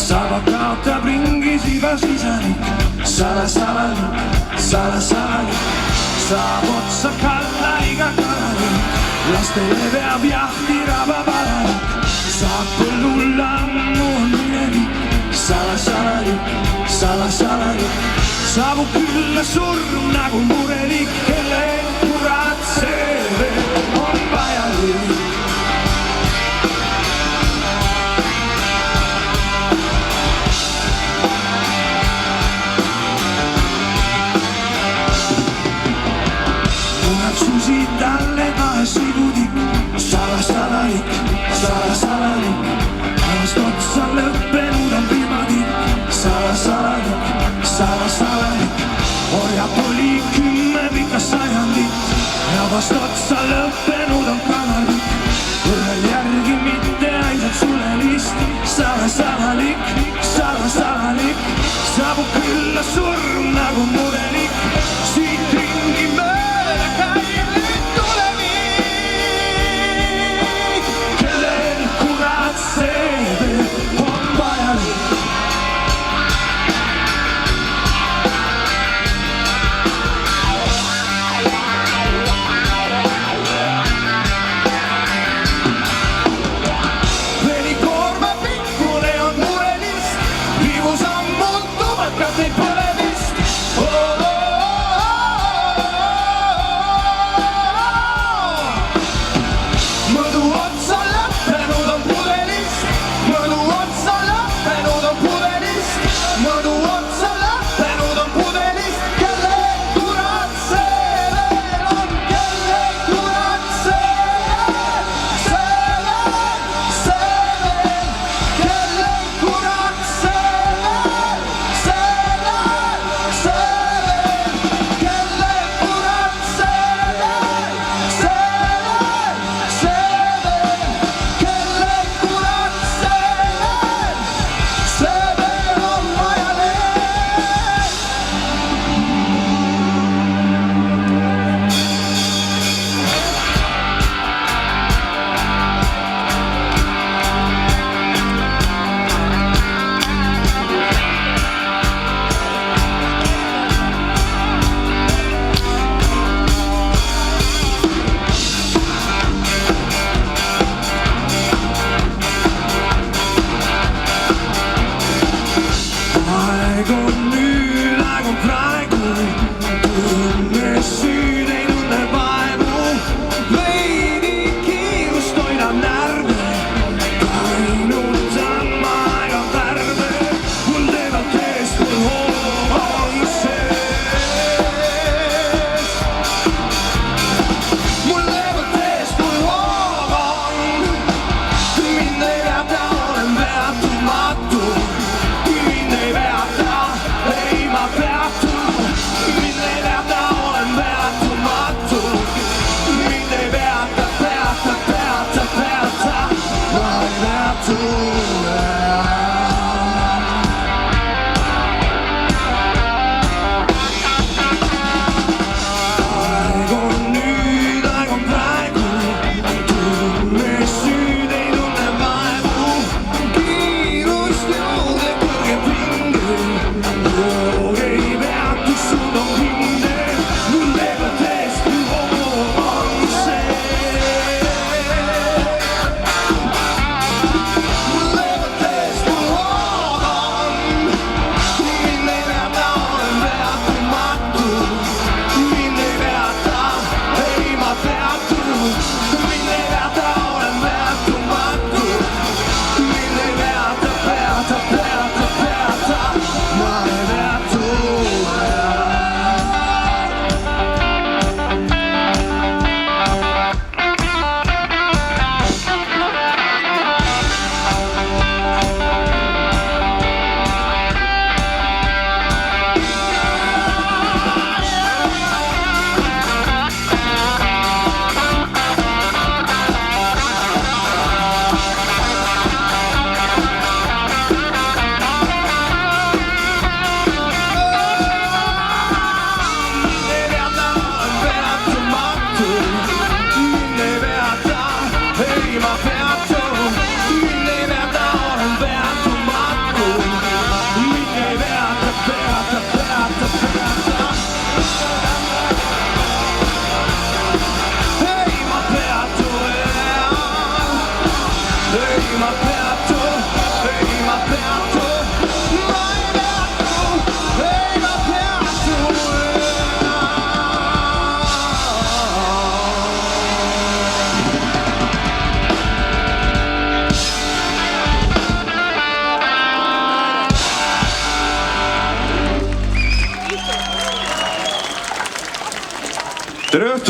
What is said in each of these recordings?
Saba kaotab ringis iga sisenik, salasalik, saab otsa kalla iga kanalik, lastele veab jahti rabapalanik, saab põllul ammu on minevik, salasalik, saabub külla surm nagu murelik, kelle kurat see veel on vajalik. Susi talle kahe sidudik, salasalik, pärast otsa lõppenud on viimadik, salasalik, orjab oli 10 pikka sajandit ja vast otsa lõppenud on kanalik, õrel järgi mitte ainult sulelist, salasalik, saabub külla surm nagu murelik, siit ringi mööda käib nüüd tulevik, kellel kurat see veel on vajalik. Venikoorma pikkune on murelist, viimus ammutub, hakkab neid põlemist.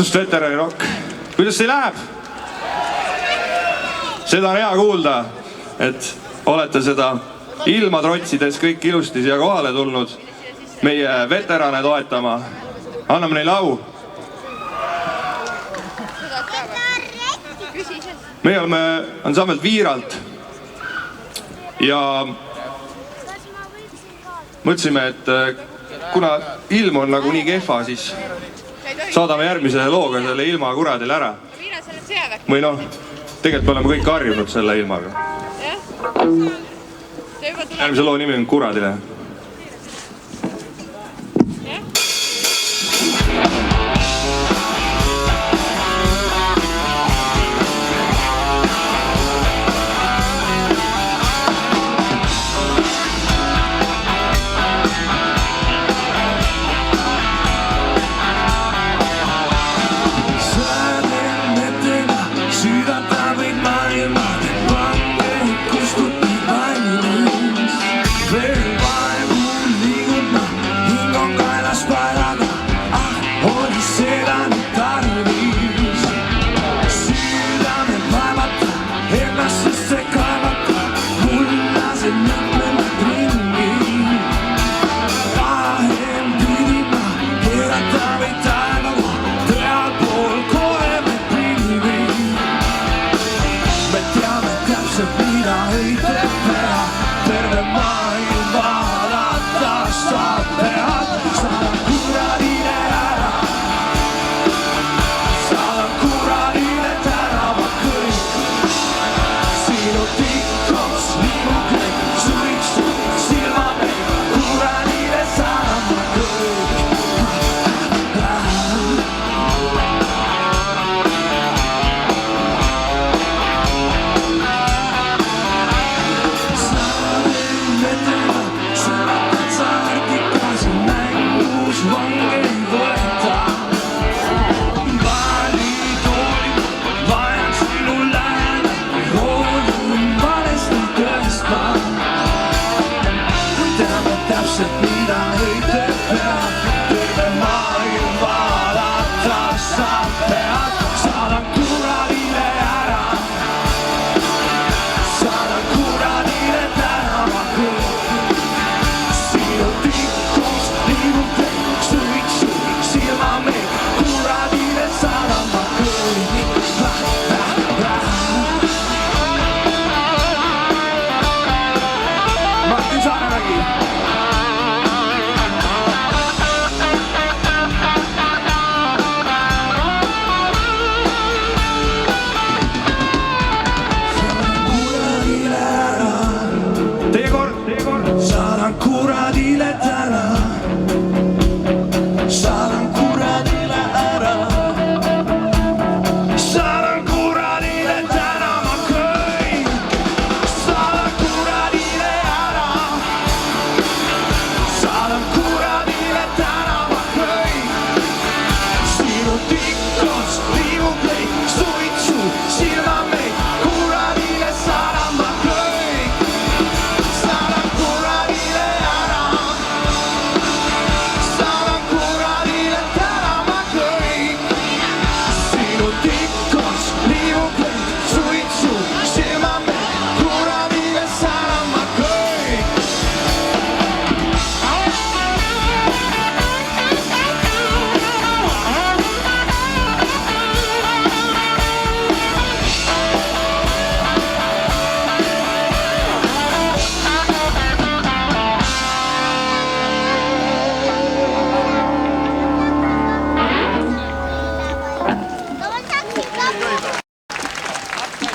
Tartust Veterani Rock. Kuidas teil läheb? Seda on hea kuulda, et olete seda ilma trotsides kõik ilusti siia kohale tulnud meie veterane toetama. Anname neile au. Meie oleme ansambelt Viiralt ja mõtlesime, et kuna ilm on nagu nii kehva, siis saadame järgmise looga selle ilma kuradile ära. Või noh, tegelikult me oleme kõik harjunud selle ilmaga. Järgmise loo nimi on Kuradile.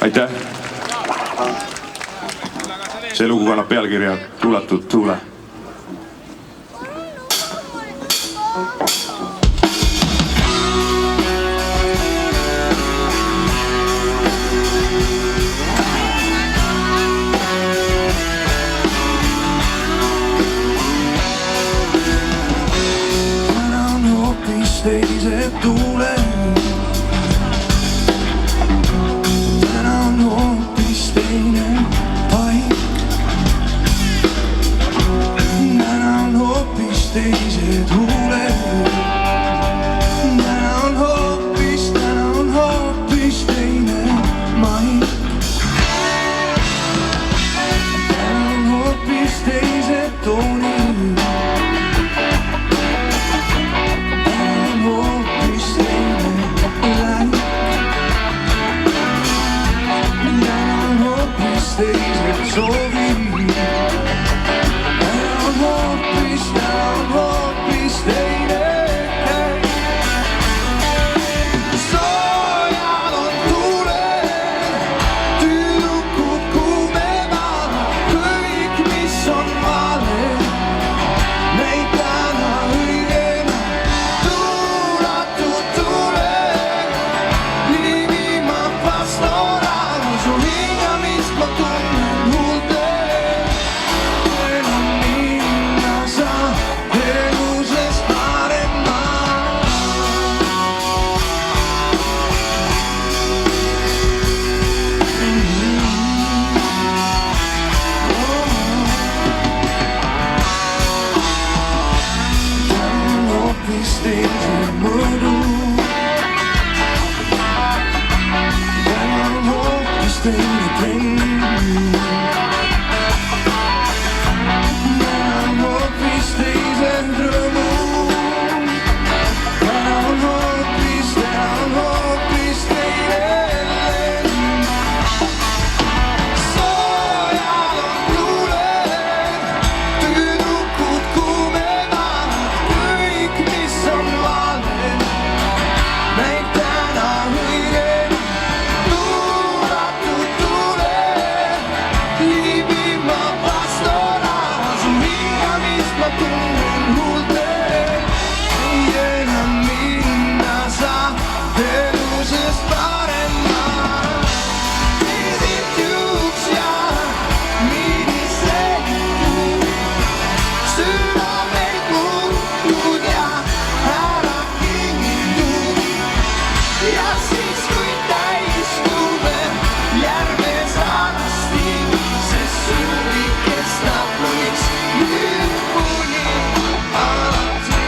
Aitäh! See lugu kannab pealkirja Tuulatud tuule. Täna on hoopis teised tuuled. Teised huuled soovi. On hoopis teine käik. Soojal on tuuled, tüdrukud kuumevad, kõik, mis on vale, neid täna õigena. Tuulatud tuuled, liivima pastoraan, su hingamist ma tunnen huulte. Enam minna sa elusest parema. Hoopis teise mõõdu. Täna on hoopis teine trenn. Täna on hoopis teised rõõmud. Täna on hoopis teine lenn. Soojal on tuuled, tüdrukud kuumevad, kõik, mis on vale, neid täna õigena. Tuulatud tuuled, liivima pastoraan, su hingamist ma tunnen huulte. Ei enam minna sa elusest parema. Viisid juuks ja miinisetud, südameid murtud ja ära kingitud. Ja siis, kui täistume järve saarasti, see sündi kestab võiks nüüd kuni alati.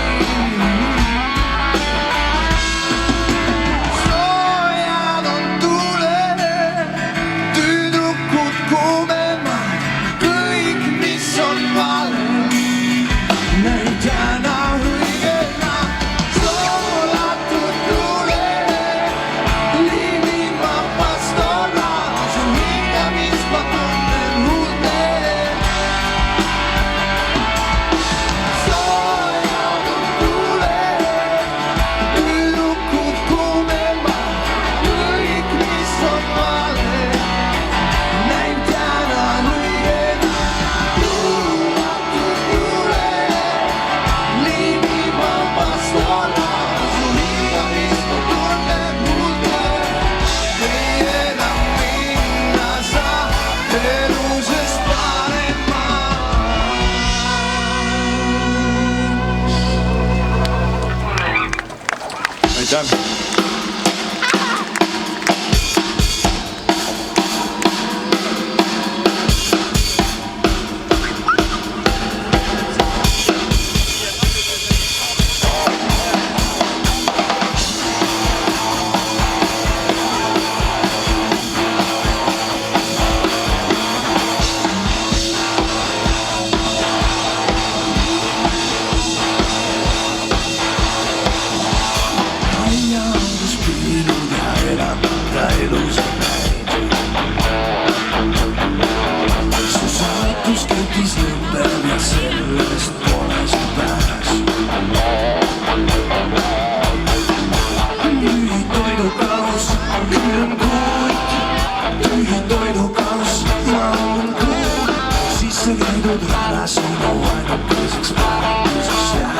Soojal on tuuled, tüdrukud kuumevad, kõik, mis on vale, neid täna õigena. Soolatud tuuled, liivima pastoraan, su hingamist ma tunnen huulte. Soojal on tuuled, tüdrukud kuumevad, kõik, mis on vale, neid täna õigena. Tuulatud tuuled, liivima pastoraan, su hingamist ma tunnen huulte. Ei enam minna sa elusest parema. aitäh! Aiandus piilud ja elamata elus on näid. Su saatus kötis ümber ja sellest pole su pääs. Tühi toidukaus, külm kuut, tühi toidukaus, ma olen kuut. Sisse käidud rada sinu ainukeseks paranduseks jääb.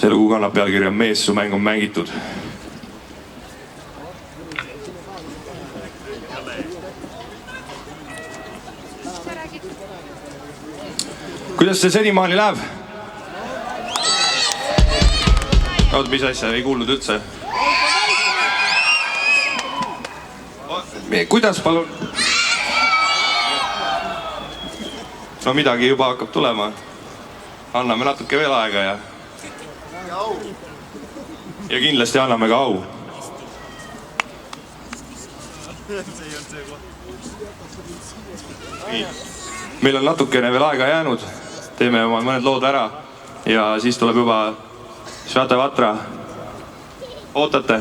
see lugu kannab pealkirja Mees, su mäng on mängitud. Kuidas see senimaani läheb? Oot, mis asja, ei kuulnud üldse. Kuidas, palun? No midagi juba hakkab tulema. Anname natuke veel aega ja kindlasti anname ka au. Meil on natukene veel aega jäänud. Teeme oma mõned lood ära ja siis tuleb juba Svjata Vatra. Ootate?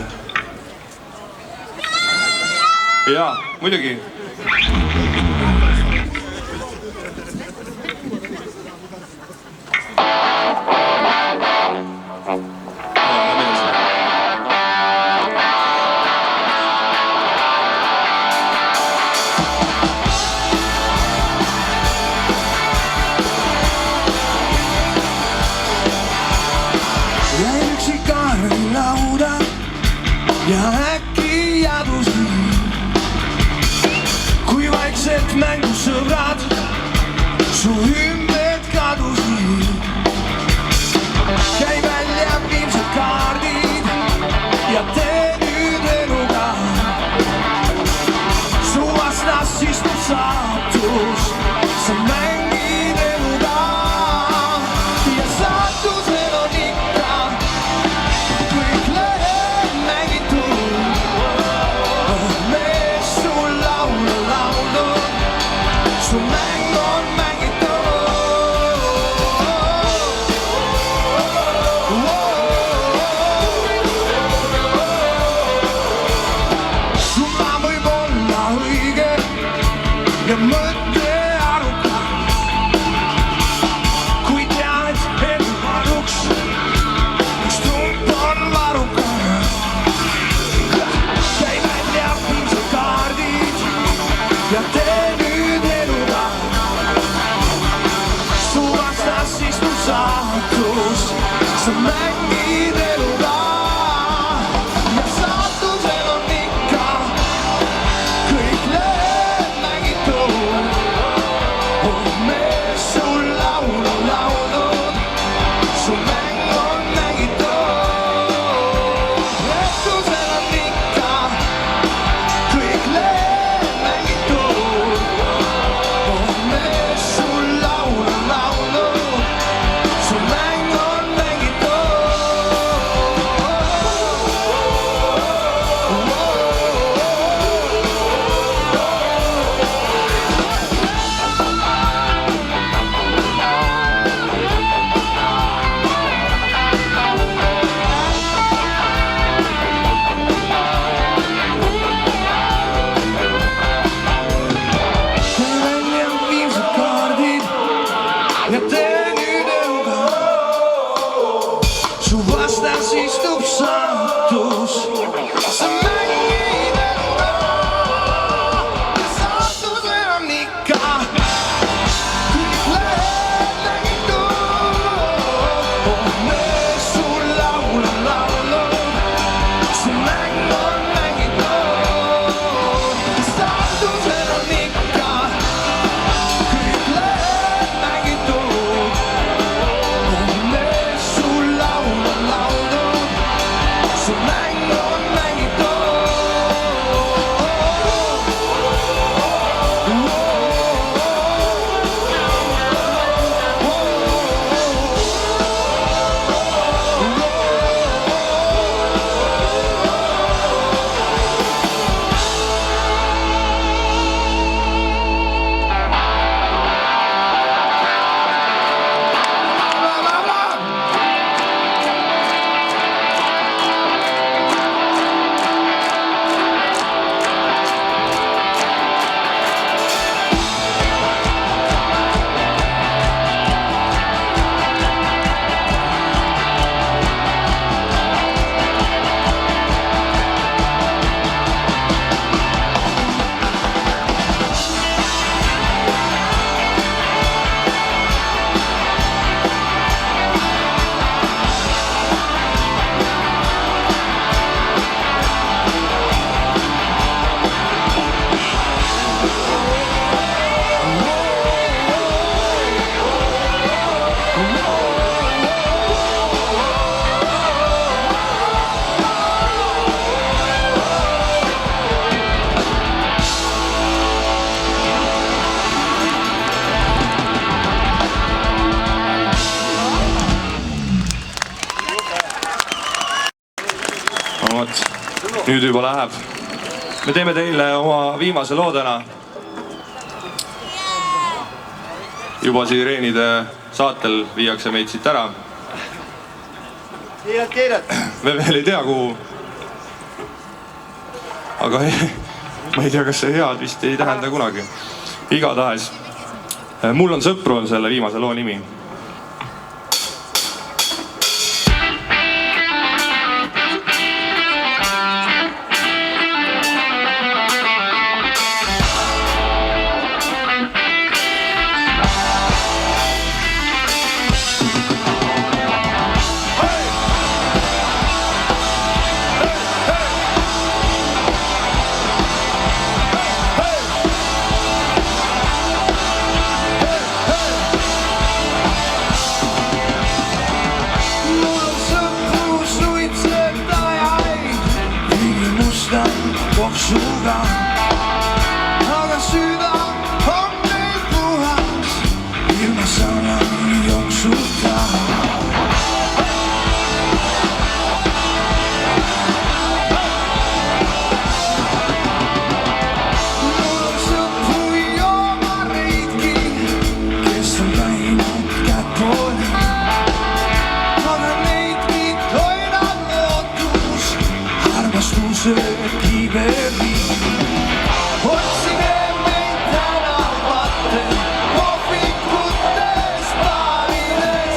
Jaa, muidugi. Ja äkki jadusin, kui vaikselt mängusõbrad su ümbert kadusid. Käi välja viimsed kaardid ja tee nüüd eluga. Su vastas istub saatus, sa mängid eluga. Ja saatusel on ikka kõik läheb mängitud. Su mäng on mängitud. Su plaan võib olla õige ja mõte arukas, kui tead, et varuks üks trump on varukas. Käi välja viimsed kaardid ja tee nüüd eluga. Su vastas istub saatus, sa mängid eluga. Ja saatusel on ikka kõik läheb mängitud. Oh mees, su laul on laulnud, su mäng on mängitud. Saatusel on ikka kõik läheb mängitud. Oh mees, su laul on laulnud, su mäng on mängitud. nüüd juba läheb. Me teeme teile oma viimase loo täna. Juba sireenide saatel viiakse meid siit ära. Kiiret. Me veel ei tea, kuhu. Aga ma ei tea, kas see head vist ei tähenda kunagi. Igatahes. Mul on sõpru on selle viimase loo nimi. Kopsuga, aga süda on meil puhas, ilma sanani jooksuta. Mul on sõpru jooma riiki, kes on läinud kättpooli, aga neid mind hoidab lootus, armastuse kiiberi. Otsige meid tänavatel, kohvikutes, baarides,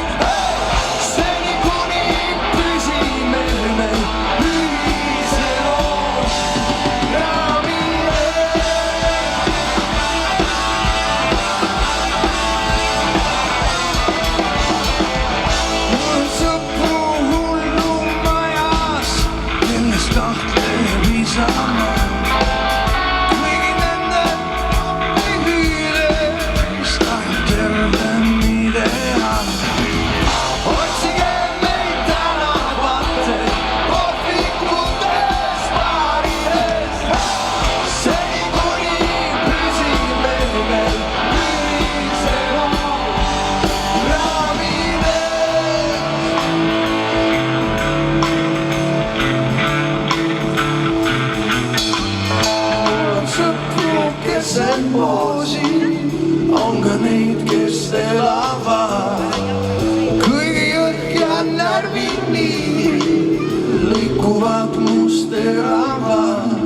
seni kuni püsime me ühise loo raamides. Mul on sõpru hullumajas, kellest kahtleb Isamaa. On ka neid, kes elavad kõige jõhk ja närvid nii lõikuvad must teravad.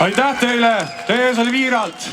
Aitäh teile, teie ees oli Viiralt.